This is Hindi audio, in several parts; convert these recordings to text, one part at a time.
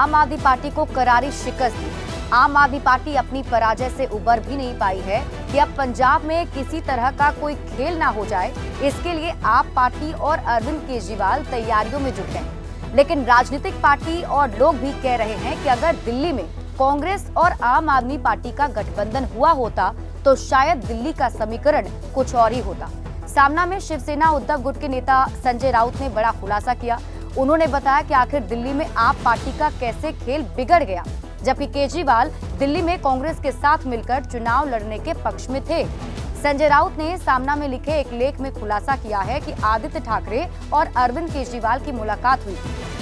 आम आदमी पार्टी को करारी शिकस्त दी। आम आदमी पार्टी अपनी पराजय से उबर भी नहीं पाई है कि अब पंजाब में किसी तरह का कोई खेल ना हो जाए, इसके लिए आप पार्टी और अरविंद केजरीवाल तैयारियों में जुट गए। लेकिन राजनीतिक पार्टी और लोग भी कह रहे हैं कि अगर दिल्ली में कांग्रेस और आम आदमी पार्टी का गठबंधन हुआ होता तो शायद दिल्ली का समीकरण कुछ और ही होता। सामना में शिवसेना उद्धव गुट के नेता संजय राउत ने बड़ा खुलासा किया। उन्होंने बताया कि आखिर दिल्ली में आप पार्टी का कैसे खेल बिगड़ गया, जबकि केजरीवाल दिल्ली में कांग्रेस के साथ मिलकर चुनाव लड़ने के पक्ष में थे। संजय राउत ने सामना में लिखे एक लेख में खुलासा किया है कि आदित्य ठाकरे और अरविंद केजरीवाल की मुलाकात हुई।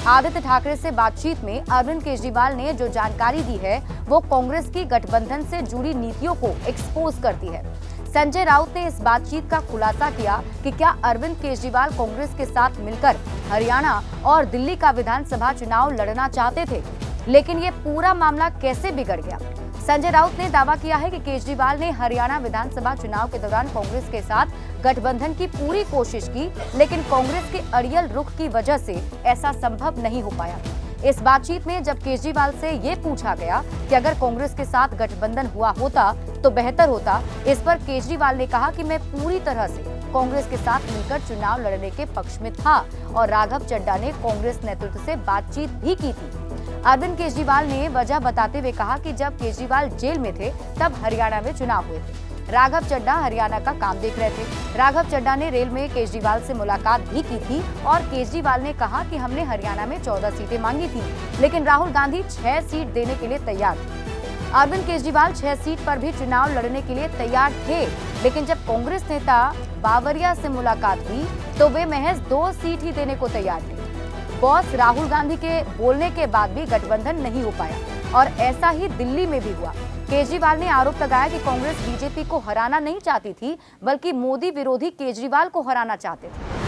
आदित्य ठाकरे से बातचीत में अरविंद केजरीवाल ने जो जानकारी दी है वो कांग्रेस की गठबंधन से जुड़ी नीतियों को एक्सपोज करती है। संजय राउत ने इस बातचीत का खुलासा किया कि क्या अरविंद केजरीवाल कांग्रेस के साथ मिलकर हरियाणा और दिल्ली का विधानसभा चुनाव लड़ना चाहते थे, लेकिन ये पूरा मामला कैसे बिगड़ गया। संजय राउत ने दावा किया है कि केजरीवाल ने हरियाणा विधानसभा चुनाव के दौरान कांग्रेस के साथ गठबंधन की पूरी कोशिश की, लेकिन कांग्रेस के अड़ियल रुख की वजह से ऐसा संभव नहीं हो पाया। इस बातचीत में जब केजरीवाल से ये पूछा गया कि अगर कांग्रेस के साथ गठबंधन हुआ होता तो बेहतर होता, इस पर केजरीवाल ने कहा कि मैं पूरी तरह से कांग्रेस के साथ मिलकर चुनाव लड़ने के पक्ष में था और राघव चड्ढा ने कांग्रेस नेतृत्व से बातचीत भी की थी। अरविंद केजरीवाल ने वजह बताते हुए कहा कि जब केजरीवाल जेल में थे तब हरियाणा में चुनाव हुए थे। राघव चड्ढा हरियाणा का काम देख रहे थे। राघव चड्ढा ने रेल में केजरीवाल से मुलाकात भी की थी और केजरीवाल ने कहा कि हमने हरियाणा में 14 सीटें मांगी थी, लेकिन राहुल गांधी 6 सीट देने के लिए तैयार थे। अरविंद केजरीवाल 6 सीट पर भी चुनाव लड़ने के लिए तैयार थे, लेकिन जब कांग्रेस नेता बावरिया से मुलाकात हुई तो वे महज 2 सीट ही देने को तैयार थे। बॉस राहुल गांधी के बोलने के बाद भी गठबंधन नहीं हो पाया और ऐसा ही दिल्ली में भी हुआ। केजरीवाल ने आरोप लगाया कि कांग्रेस बीजेपी को हराना नहीं चाहती थी, बल्कि मोदी विरोधी केजरीवाल को हराना चाहते थे।